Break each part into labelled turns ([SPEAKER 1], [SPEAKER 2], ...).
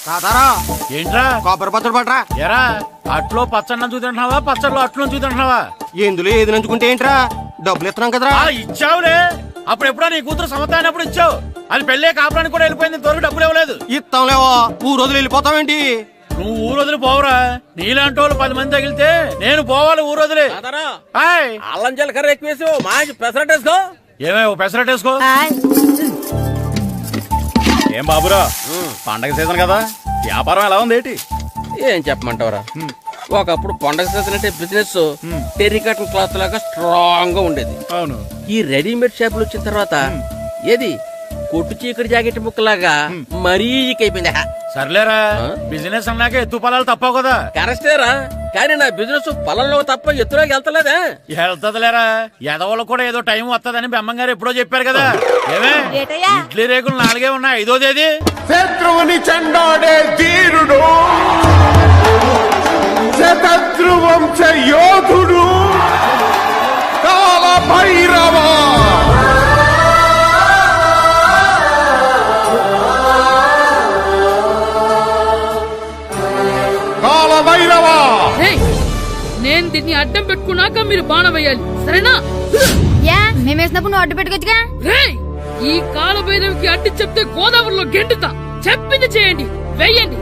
[SPEAKER 1] తాతారా
[SPEAKER 2] ఏంట్రా
[SPEAKER 1] కొబ్బరి పచ్చడి పట్రా.
[SPEAKER 2] ఎరా అట్లో పచ్చడి చూతింటున్నావా పచ్చడిలో అట్లు చూతింటున్నావా?
[SPEAKER 1] ఎందులో ఏది నంచుకుంటే ఏంట్రా, డబ్బులు ఇస్తున్నాం కదరా.
[SPEAKER 2] ఇచ్చావులే, అప్పుడు ఎప్పుడో నీ కూతురు సమత అయినప్పుడు ఇచ్చావు. అది పెళ్ళే కాపురానికి కూడా వెళ్ళిపోయింది, ఇంతవరకు డబ్బులు ఇవ్వలేదు.
[SPEAKER 1] ఇస్తాంలేవో, ఊరు వదిలి వెళ్ళిపోతావేంటి?
[SPEAKER 2] నువ్వు ఊరు వదిలి పోవురా, నీలాంటి వాళ్ళు 10 మంది తగిలితే నేను పోవాలి ఊరు వదిలి.
[SPEAKER 3] అల్లం జీలకర్ర ఎక్కువ వేసి మంచి పెసరట్ వేసుకో.
[SPEAKER 2] ఏమే ఓ పెసరట్ వేసుకో. ఏం బాబురా, పండగ సీజన్ కదా, వ్యాపారం ఎలా ఉంది ఏంటి?
[SPEAKER 3] ఏం చెప్పమంటావరా, ఒకప్పుడు పండగ సీజన్ అంటే బిజినెస్ టెర్రికాటన్ క్లాత్ లాగా స్ట్రాంగ్ గా ఉండేది.
[SPEAKER 2] అవును,
[SPEAKER 3] ఈ రెడీమేడ్ షాపులు వచ్చిన తర్వాత ఏది కొట్టు చీకటి జాకెట్ ముక్కలాగా మరీ అయిపోయింది.
[SPEAKER 2] సర్లేరా, బిజినెస్ అన్నాక ఎత్తు పొలాలు తప్పవు కదా.
[SPEAKER 3] కరెక్టేరా, కానీ నా బిజినెస్ పొలంలో తప్ప ఎత్తులోకి వెళ్తలేదా?
[SPEAKER 2] వెళ్తదిలేరా, ఎదవలకు కూడా ఏదో టైం వస్తుందని బెమ్మం గారు ఎప్పుడో చెప్పారు కదా. ఏమే ఇడ్లీ రేకులు 4 ఉన్నాయి, 5వ తేదీ.
[SPEAKER 4] శత్రువుని చెండాడే ధీరుడు, శతద్రు వంశ యోధుడు కాల భైరవ. కాల భైరవ,
[SPEAKER 5] నేను దీన్ని అడ్డం పెట్టుకున్నాక మీరు బాణ వేయాలి, సరేనా?
[SPEAKER 6] మేమేసినప్పుడు నువ్వు అడ్డు పెట్టుకోవచ్చుగా.
[SPEAKER 5] ఈ కాలభైరవికి అడ్డు చెప్తే గోదావరిలో గెంటుతా. చెప్పింది చేయండి, వెయ్యండి.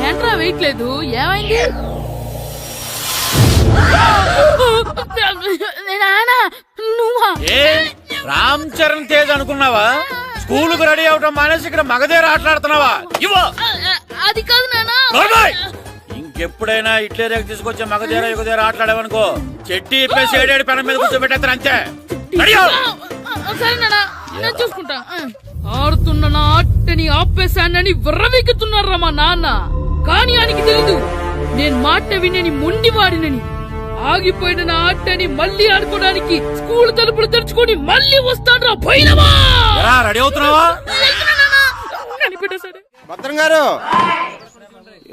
[SPEAKER 5] ఏంట్రా వెయ్యట్లేదు, ఏమైంది? నువ్వా?
[SPEAKER 2] రామ్ చరణ్ తేజ్ అనుకున్నావా? స్కూల్ కు రెడీ అవటం మానేసి ఇక్కడ మగధీర ఆటలాడుతున్నావా?
[SPEAKER 5] అది కాదు నాన్న.
[SPEAKER 2] ఇంకెప్పుడైనా ఇట్లే రేపు తీసుకొచ్చే మగధీర యుగధీర ఆటలాడావనుకో, చెట్టి ఇప్పేసి 7 పెనం మీద కూర్చోబెట్టేస్తారు అంతే.
[SPEAKER 5] సరే నాన్న, నేను చూసుకుంటా. ఆడుతున్న నా ఆటని ఆపేశానని విర్రవీగుతున్నారా మా నాన్న. కానీ ఆయనకి తెలీదు నేను మాట వినని మొండివాడినని. ఆగిపోయిన నా ఆటని మళ్ళీ ఆడుకోవడానికి స్కూల్ తలుపులు తెరుచుకొని మళ్ళీ వస్తాడ్రా భైరవా.
[SPEAKER 2] రెడీ అవుతున్నావా?
[SPEAKER 5] సరే
[SPEAKER 1] భద్రం గారు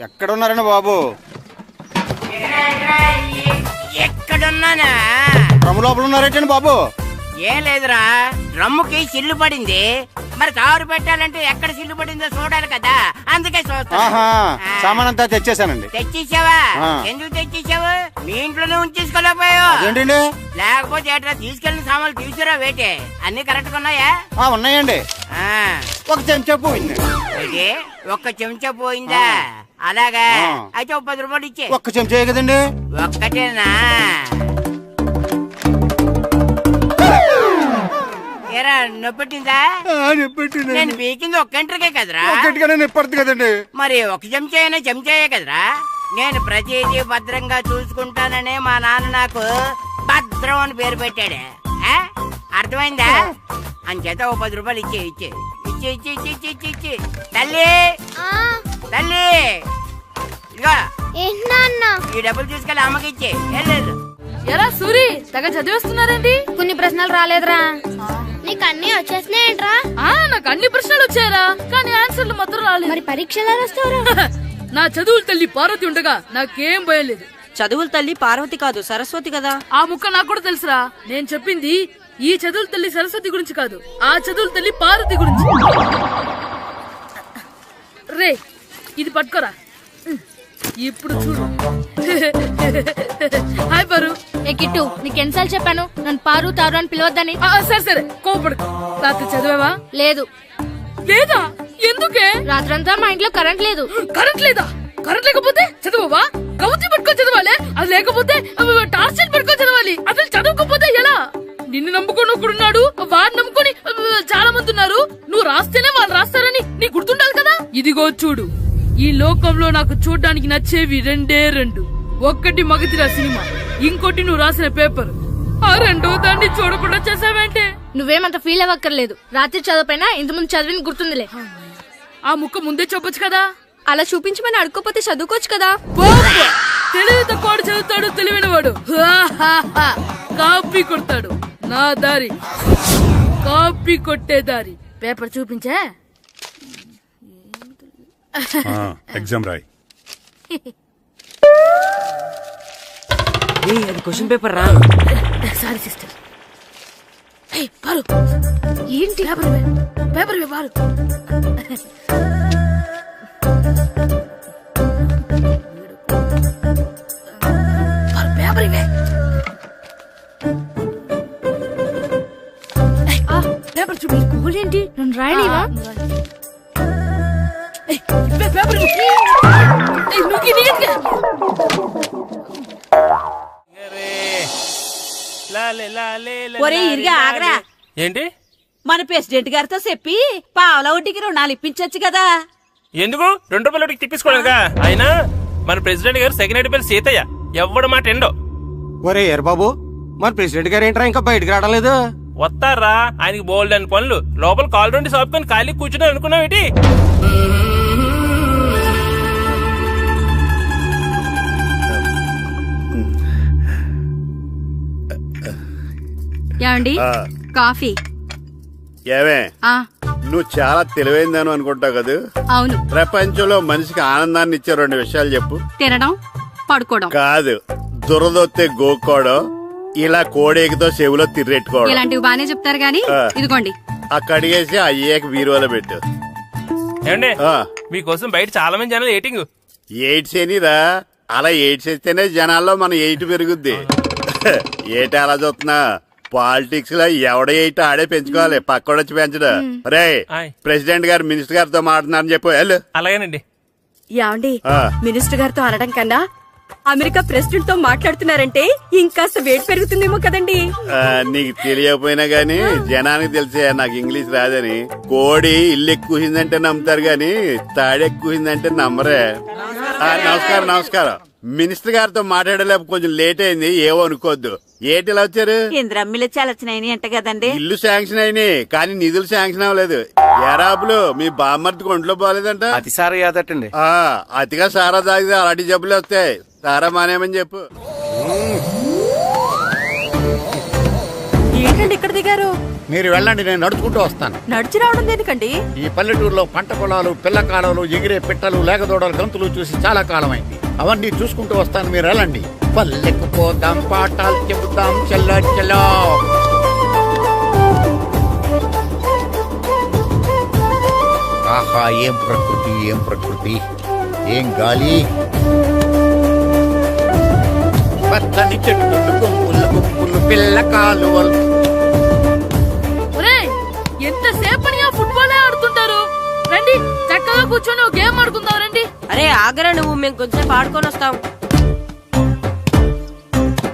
[SPEAKER 1] ఎక్కడున్నారండి బాబు?
[SPEAKER 7] ఎక్కడున్నానా?
[SPEAKER 1] డ్రమ్ లోపల ఉన్నారేంటండి బాబు?
[SPEAKER 7] ఏం లేదురా, డ్రమ్ముకి సిల్లు పడింది. మరి కారు పెట్టాలంటే ఎక్కడ సిల్లు పడిందో చూడాలి కదా, అందుకే
[SPEAKER 1] సామాన్ అంతా తెచ్చేసానండి.
[SPEAKER 7] తెచ్చేసావా? ఎందుకు తెచ్చేసావు? మీ ఇంట్లోనే ఉంచేసుకోలేకపోయావు
[SPEAKER 1] ఏంటండి?
[SPEAKER 7] లేకపోతే ఎట్లా తీసుకెళ్లిన సామాన్లు తీసుకురా వేటే. అన్ని కరెక్ట్ గా ఉన్నాయా?
[SPEAKER 1] ఉన్నాయండి. ఒక చెంచా పోయింది.
[SPEAKER 7] ఒక్క చెంచా పోయిందా? అలాగా, అయితే 10 రూపాయలు ఇచ్చే.
[SPEAKER 1] ఒక్క చెంచా కదండి?
[SPEAKER 7] ఒక్కటేనా? ఏరా నొప్పెట్టిందా? నేను పీకింది ఒక్క గంటకే కదరా.
[SPEAKER 1] నొప్పడుతుంది కదండి.
[SPEAKER 7] మరి ఒక చెంచా అయినా చెంచాయే కదరా. నేను ప్రతిదీ భద్రంగా చూసుకుంటాననే మా నాన్న నాకు భద్రం అని పేరు పెట్టాడు. అర్థమైందా? అంచేత 10 రూపాయలు ఇచ్చే ఇచ్చే ఇచ్చే ఇచ్చే ఇచ్చే ఇచ్చే ఇచ్చే. తల్లి తల్లి, ఇదిగో ఈ డబ్బులు తీసుకెళ్ళి అమ్మకి ఇచ్చే.
[SPEAKER 5] ఎరా సూరి, తెగ చదివేస్తున్నారండి.
[SPEAKER 6] కొన్ని ప్రశ్నలు రాలేదురా. నీకు అన్ని వచ్చేసినాయంట్రా?
[SPEAKER 5] నాకు అన్ని ప్రశ్నలు వచ్చాయరా, కానీ ఆన్సర్లు మాత్రం రాలేదు.
[SPEAKER 6] మరి పరీక్షలు వస్తావురా?
[SPEAKER 5] నా చదువుల తల్లి పార్వతి ఉండగా నాకేం భయం లేదు.
[SPEAKER 8] చదువుల తల్లి పార్వతి కాదు, సరస్వతి కదా.
[SPEAKER 5] ఆ ముక్క నాకు కూడా తెలుసురా. నేను చెప్పింది ఈ చదువుల తల్లి సరస్వతి గురించి కాదు, ఆ చదువుల తల్లి పార్వతి గురించి. రే, ఇది పట్టుకోరా. ఇప్పుడు చూడు. హాయ్ పారు.
[SPEAKER 6] ఏ కిట్టు, నీకు ఎన్నిసార్లు చెప్పాను నన్ను పారు తారు అని పిలవద్దని?
[SPEAKER 5] సరే సరే, కోపడు. రాత్రి చదివావా?
[SPEAKER 6] లేదు.
[SPEAKER 5] లేదా? ఎందుకే?
[SPEAKER 6] రాత్రంతా మా ఇంట్లో కరెంట్ లేదు.
[SPEAKER 5] కరెంట్ లేదా? కరెంట్ లేకపోతే చదవవా? కవచి పట్టుకొని చదవాలి. అది లేకపోతే టార్చ్ పట్టుకొని చదవాలి. అసలు చదవకపోతే ఎలా? నిన్ను నమ్ముకొని ఒకడున్నాడు, వాడిని నమ్ముకొని చాలా మంది ఉన్నారు. నువ్వు రాస్తేనే వాళ్ళు రాస్తారని నీకు గుర్తుండాలి కదా. ఇదిగో చూడు, ఈ లోకంలో నాకు చూడడానికి నచ్చేవి 2. ఒక్కటి మగధిర సినిమా, ఇంకోటి నువ్వు రాసిన పేపర్. ఆ 2వ దాన్ని చూడకుండా చేసావేంటే?
[SPEAKER 6] నువ్వేమంత ఫీల్ అవ్వక్కర్లేదు. రాత్రి చదవపోయినా ఇంతకుముందు చదివిన గుర్తుందిలే.
[SPEAKER 5] ఆ ముక్క ముందే చెప్పొచ్చు కదా.
[SPEAKER 8] అలా చూపించమని అడుక్కోపోతే చదువుకోవచ్చు కదా.
[SPEAKER 5] తెలివి తక్కువ చదువుతాడు, తెలివైన వాడు కాపీ కొడతాడు. నా దారి కాపీ కొట్టే దారి. పేపర్ చూపించే.
[SPEAKER 4] ఎగ్జామ్ రాయ్.
[SPEAKER 8] అది క్వశ్చన్ పేపర్ రా.
[SPEAKER 5] Sorry sister. పారు, ఏంటి పేపర్? పేపర్ పారు. పేపర్ ఇవే. పేపర్ చూపి.
[SPEAKER 6] స్కూల్ ఏంటి నన్ను రాయలేవా?
[SPEAKER 5] పేపర్
[SPEAKER 8] ఒరే ఇరిగా ఆగరా.
[SPEAKER 9] ఏంటి?
[SPEAKER 8] మన ప్రెసిడెంట్ గారితో చెప్పి పావలా వడ్డీకి రుణాలు ఇప్పించొచ్చు కదా.
[SPEAKER 9] ఎందుకు 2 రూపాయలు ఒకటి తిప్పించుకోలేదుగా. అయినా మన ప్రెసిడెంట్ గారు సెకండ్ హెడ్ పేరు సీతయ్య, ఎవ్వడు మాట ఎండో.
[SPEAKER 1] ఒరే ఎర్ బాబు, మన ప్రెసిడెంట్ గారు ఏంట్రా ఇంకా బయటకు రావడం లేదు?
[SPEAKER 9] వస్తారా, ఆయనకి బోల్డ్ అని పనులు. లోపల కాలు రెండు సాపుకొని ఖాళీ కూర్చుని అనుకున్నావు ఏంటి?
[SPEAKER 6] ఏమండి కాఫీ?
[SPEAKER 1] ఏమే
[SPEAKER 6] ఆ
[SPEAKER 1] నువ్వు చాలా తెలివైందాను అనుకుంటావు కదా.
[SPEAKER 6] అవును.
[SPEAKER 1] ప్రపంచంలో మనిషికి ఆనందాన్ని ఇచ్చే 2 విషయాలు చెప్పు.
[SPEAKER 6] తినడం, పడుకోవడం.
[SPEAKER 1] కాదు, దురదొత్తే గోక్కోవడం, ఇలా కోడేకితో చెవులో తిర్రెట్టుకోవడం.
[SPEAKER 6] ఇలాంటివి బానే చెప్తారు గానీ ఇదిగోండి.
[SPEAKER 1] కడిగేసి అయ్యేకి బీరువాలో పెట్టు.
[SPEAKER 9] ఏమండి, మీకోసం బయట చాలా మంది జనాలు ఏటింగ్.
[SPEAKER 1] ఎయిడ్స్ ఏనిరా, అలా ఎయిడ్స్ వేస్తేనే జనాల్లో మన ఎయిట్ పెరుగుద్ది. ఏటి అలా చూస్తున్నా? పాలిటిక్స్ లో ఎవడ ఎయిట్ ఆడే పెంచుకోవాలి, పక్కడొచ్చి పెంచడం. రే ప్రెసిడెంట్ గారు మినిస్టర్ గారితో మాట్లాడుతున్నారని చెప్పు. వెళ్ళు.
[SPEAKER 9] అలాగేనండి.
[SPEAKER 8] యాండి మినిస్టర్ గారితో అనడం కన్నా అమెరికా ప్రెసిడెంట్ తో మాట్లాడుతున్నారంటే ఇంకాస్త వేడి పెరుగుతుందేమో కదండి.
[SPEAKER 1] నీకు తెలియకపోయినా గానీ జనానికి తెలిసే నాకు ఇంగ్లీష్ రాదని. కోడి ఇల్లు ఎక్కువసిందంటే నమ్ముతారు గాని తాడెక్కువసిందంటే నమ్మరే. నమస్కారం నమస్కారం. మినిస్టర్ గారితో మాట్లాడలేక కొంచెం లేట్ అయింది, ఏవో అనుకోవద్దు. ఏటి ఇలా వచ్చారు?
[SPEAKER 8] ఇంద్రమ్మిలు చాలచ్చినాయని అంట కదండి.
[SPEAKER 1] ఇల్లు శాంక్షన్ అయినాయి కానీ నిధులు శాంక్షన్ అవ్వలేదు. ఎరాబులు మీ బామ్మర్తికి ఒంట్లో పోలేదంట.
[SPEAKER 3] అతిసారి యాదటండి.
[SPEAKER 1] అతిగా సారా తాగితే అలాంటి జబ్బులు వస్తాయి. సారా మానేమని చెప్పు.
[SPEAKER 8] ఏంటండి ఇక్కడ దిగారు?
[SPEAKER 2] మీరు వెళ్ళండి, నేను నడుచుకుంటూ వస్తాను.
[SPEAKER 8] నడిచి రావడం దేనికండి?
[SPEAKER 2] ఈ పల్లెటూరులో పంట పొలాలు, పిల్ల కాలాలు, ఎగిరే పిట్టలు, లేగదోడలు, గంతులు చూసి చాలా కాలమైంది. అవన్నీ చూసుకుంటూ వస్తాను, మీరు వెళ్ళండి. పల్లెకు పోదాం, పాఠాలు చెబుతాం, చల్లో చల్లో. ఆహా, ఏం ప్రకృతి, ఏం ప్రకృతి, ఏం గాలి. పచ్చని చెట్లు, గుంపులు గుంపులు, పిల్ల కాలువలు.
[SPEAKER 5] ఎంతసేపని ఆ ఫుట్బాల్ ఆడుతుంటారు. రండి చక్కగా కూర్చొని ఒక గేమ్ ఆడుకుందాం. రండి.
[SPEAKER 8] అరే ఆగరా నువ్వు, మేము కొంచెం ఆడుకొని వస్తాం.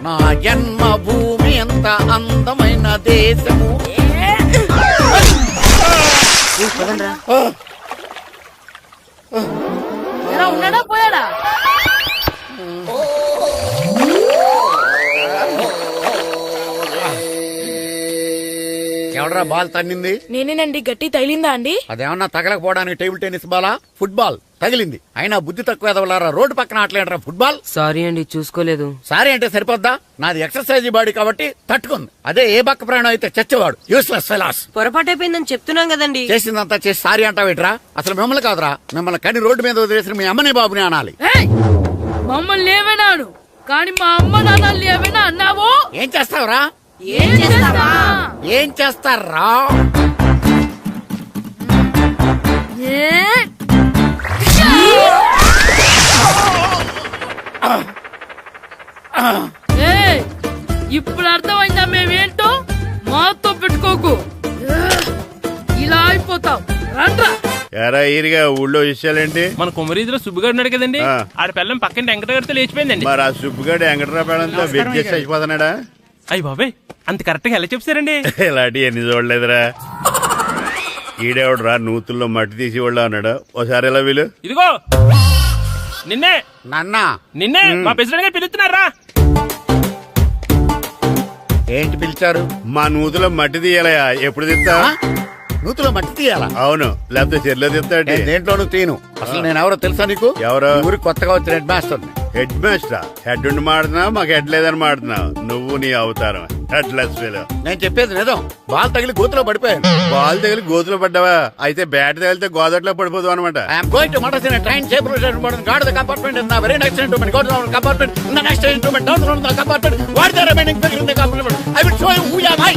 [SPEAKER 2] నా జన్మభూమి ఎంత అందమైన దేశము.
[SPEAKER 5] ఎలా ఉన్నాడా, పోయాడా?
[SPEAKER 2] ఎవడరా బాల్ తన్నింది?
[SPEAKER 5] నేనేనండి. గట్టి తగిలిందా అండి?
[SPEAKER 2] అదేమన్నా తగలకపోవడానికి టేబుల్ టెన్నిస్ బాలా, ఫుట్బాల్ తగిలింది. అయినా బుద్ధి తక్కువ ఎదవలారా, రోడ్డు పక్కన ఆటలేడరా ఫుట్బాల్.
[SPEAKER 8] సారీ అండి, చూసుకోలేదు.
[SPEAKER 2] సారీ అంటే సరిపోద్దా? నాది ఎక్సర్సైజ్ బాడీ కాబట్టి తట్టుకుంది. అదే ఏ బక్క ప్రాణం అయితే చచ్చేవాడు. Useless fellas.
[SPEAKER 8] పొరపాటు అయిపోయిందని చెప్తున్నాం కదండి.
[SPEAKER 2] చేసిందంతా చేసి సారీ అంటావేట్రా? అసలు మిమ్మల్ని కాదురా, మిమ్మల్ని కని రోడ్డు మీద వదిలేసిన మీ అమ్మని బాబుని అనాలి.
[SPEAKER 5] మమ్మల్ని లేవనాను కానీ మా అమ్మ నాన్న లేవనా అన్నావో
[SPEAKER 2] ఏం చేస్తావురా?
[SPEAKER 5] ఏం చేస్తావా?
[SPEAKER 2] ఏం చేస్తారా?
[SPEAKER 5] ఇప్పుడు అర్థమైందా మేమేంటో? మాతో పెట్టుకోకు, ఇలా అయిపోతాం. రండ్రా.
[SPEAKER 1] ఎరా ఈరిగా ఊళ్ళో విషయాలేంటి?
[SPEAKER 9] మన కుమరీధిలో సుబ్బుగాడు ఉన్నాడు కదండి, ఆడ పిల్లం పక్కన వెంకటగారితో లేచిపోయిందండి.
[SPEAKER 1] మరి ఆ సుబ్బుగాడు వెంకటరాపేడంతో వెక్కేసి అయిపోతున్నాడా?
[SPEAKER 9] అయ్యి బాబాయ్, అంత కరెక్ట్ గా ఎలా చెప్తారండి?
[SPEAKER 1] ఇలాంటి ఎన్ని చూడలేదురా. ఈడేవడరా నూతుల్లో మట్టి తీసి వాళ్ళు అన్నాడు. ఓసారి ఎలా వీలు?
[SPEAKER 9] ఇదిగో నిన్నే
[SPEAKER 2] నాన్నా,
[SPEAKER 9] నిన్నే మా ప్రెసిడెంట్ గారు పిలుస్తున్నారా?
[SPEAKER 2] ఏంటి పిలిచారు?
[SPEAKER 1] మా నూతులో మట్టి తీయాలయా. ఎప్పుడు తీస్తా?
[SPEAKER 2] నూతులో మట్టి తీయాలా?
[SPEAKER 1] అవును, లేకపోతే చెర్లో తీస్తాడు.
[SPEAKER 2] దేంట్లోనూ తీను. అసలు నేను ఎవరో తెలుసా నీకు?
[SPEAKER 1] ఎవరో?
[SPEAKER 2] ఊరికి కొత్తగా వచ్చిన head master.
[SPEAKER 1] Head master? Head ఉండి మాడుతున్నావు, మాకు హెడ్ లేదని మాడుతున్నావు. నువ్వు నీ అవతారం హెడ్ లెస్ ఫెలో.
[SPEAKER 2] నేను చెప్పేది నిజం. బాల్ తగిలి గోతులో పడిపోయాను.
[SPEAKER 1] బాల్ తగిలి గోతులో పడ్డావా? అయితే బ్యాట్ తగిలితే గోదట్లో పడిపోదు అనమాట.
[SPEAKER 2] ఐఎమ్ గోయింగ్ టు మడసిన ట్రైన్ చేపర్ guard the compartment in the very next instrument. Go to the compartment in the next instrument. Down to the compartment. What the remaining figure in the compartment? I will show you who am I.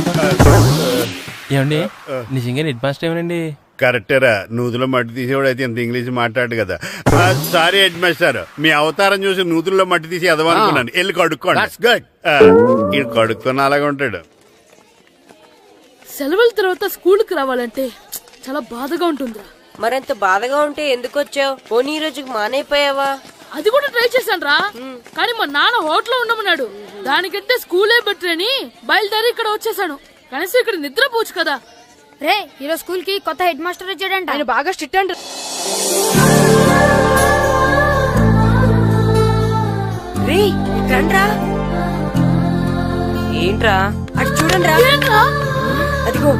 [SPEAKER 9] ఏమండి, నిజంగా head master ఏమనండి?
[SPEAKER 1] కరెక్టరా, నూతులో మట్టి తీసేవాడు అయితే ఇంత English మాట్లాడు కదా. Sorry head master, మీ అవతారం చూసి నూతుల్లో మట్టి తీసి ఎదవనుకున్నాను. వెళ్ళి కడుక్కోండి. ఇది కడుక్కున్న అలాగే ఉంటాడు.
[SPEAKER 5] సెలవుల తర్వాత స్కూల్కి రావాలంటే చాలా బాధగా ఉంటుందిరా.
[SPEAKER 8] మరింత బాధగా ఉంటే ఎందుకు వచ్చావు? పోనీ ఈ రోజుకి మానైపోయావా?
[SPEAKER 5] అది కూడా ట్రై చేశాను రా, కానీ మా నాన్న హోటల్లో ఉండమన్నాడు. దానికంటే స్కూలే బెటర్ అని బయలుదేరి ఇక్కడ వచ్చేసాను. కనీసం ఇక్కడ నిద్రపోవచ్చు కదా.
[SPEAKER 6] రే ఈరోజు స్కూల్ కి కొత్త హెడ్ మాస్టర్ వచ్చాడంట.
[SPEAKER 5] ఆయన బాగా స్ట్రిక్ట్ అంట.
[SPEAKER 8] రే రండ్రా. ఏంట్రా అటు చూడండి రా. అదిగో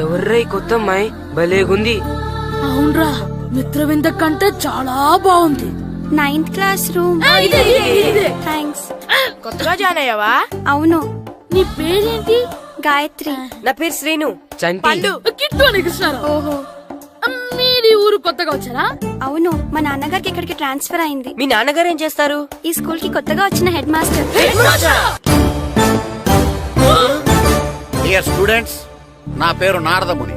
[SPEAKER 10] ఎవర్రా ఈ కొత్త అమ్మాయి? భలేగుంది.
[SPEAKER 5] అవునరా, మిత్రవింద కంటే చాలా బాగుంది.
[SPEAKER 6] 9th class room. థ్యాంక్స్.
[SPEAKER 5] కొత్తగా జాయిన్ అయ్యావా?
[SPEAKER 6] అవును.
[SPEAKER 5] నీ పేరేంటి?
[SPEAKER 6] గాయత్రి.
[SPEAKER 8] నా పేరు శ్రీను.
[SPEAKER 5] పండు. కిట్టు అని కృష్ణారావు.
[SPEAKER 6] ఓహో.
[SPEAKER 5] మీది ఊరు కొత్తగా వచ్చారా?
[SPEAKER 6] అవును, మా నాన్నగారికి ఇక్కడికి ట్రాన్స్ఫర్ అయింది.
[SPEAKER 8] మీ నాన్నగారు ఏం చేస్తారు?
[SPEAKER 6] ఈ స్కూల్ కి కొత్తగా వచ్చిన హెడ్ మాస్టర్.
[SPEAKER 2] డియర్ స్టూడెంట్స్, నా పేరు నారదముని.